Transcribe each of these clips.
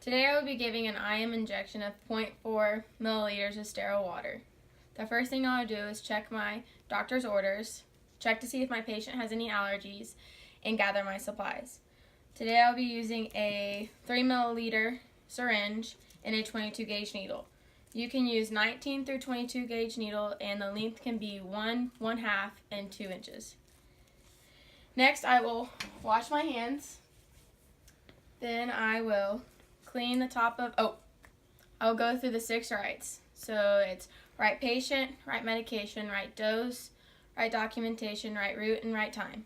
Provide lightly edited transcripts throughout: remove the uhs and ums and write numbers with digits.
Today I will be giving an IM injection of 0.4 milliliters of sterile water. The first thing I'll do is check my doctor's orders, check to see if my patient has any allergies, and gather my supplies. Today I'll be using a 3 milliliter syringe and a 22 gauge needle. You can use 19 through 22 gauge needle, and the length can be 1, 1/2, and 2 inches. Next I will wash my hands. Then I will clean the top of, I'll go through the 6 rights. So it's right patient, right medication, right dose, right documentation, right route, and right time.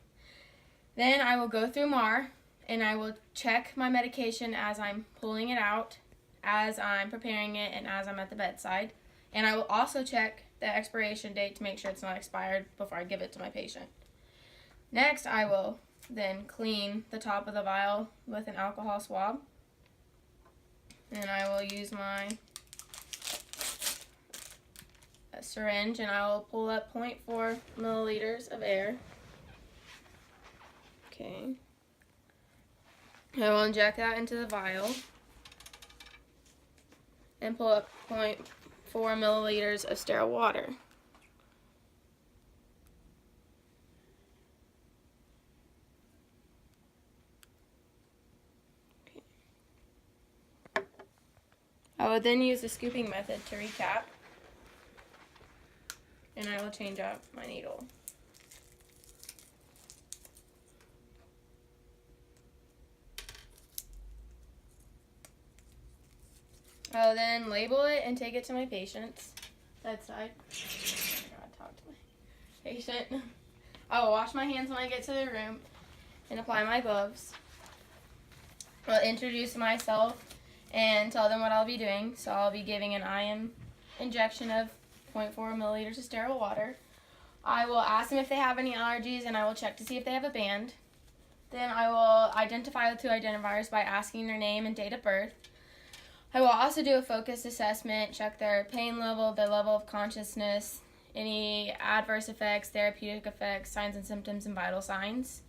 Then I will go through MAR, and I will check my medication as I'm pulling it out, as I'm preparing it, and as I'm at the bedside. And I will also check the expiration date to make sure it's not expired before I give it to my patient. Next, I will then clean the top of the vial with an alcohol swab. And I will use my syringe, and I will pull up 0.4 milliliters of air. Okay. I will inject that into the vial and pull up 0.4 milliliters of sterile water. I will then use the scooping method to recap, and I will change out my needle. I will then label it and take it to my patient's bedside. I gotta talk to my patient. I will wash my hands when I get to the room and apply my gloves. I'll introduce myself and tell them what I'll be doing. So I'll be giving an IM injection of 0.4 milliliters of sterile water. I will ask them if they have any allergies, and I will check to see if they have a band. Then I will identify the 2 identifiers by asking their name and date of birth. I will also do a focus assessment, check their pain level, their level of consciousness, any adverse effects, therapeutic effects, signs and symptoms, and vital signs.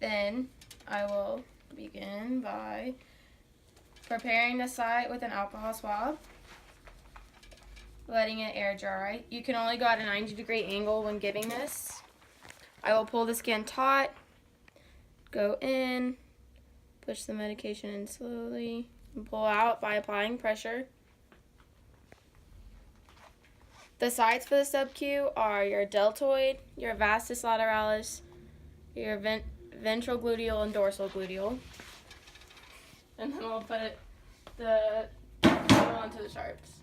Then I will begin by preparing the site with an alcohol swab, letting it air dry. You can only go at a 90-degree angle when giving this. I will pull the skin taut, go in, push the medication in slowly, and pull out by applying pressure. The sites for the sub-Q are your deltoid, your vastus lateralis, your ventral gluteal, and dorsal gluteal. And then we'll put the needle into the sharps.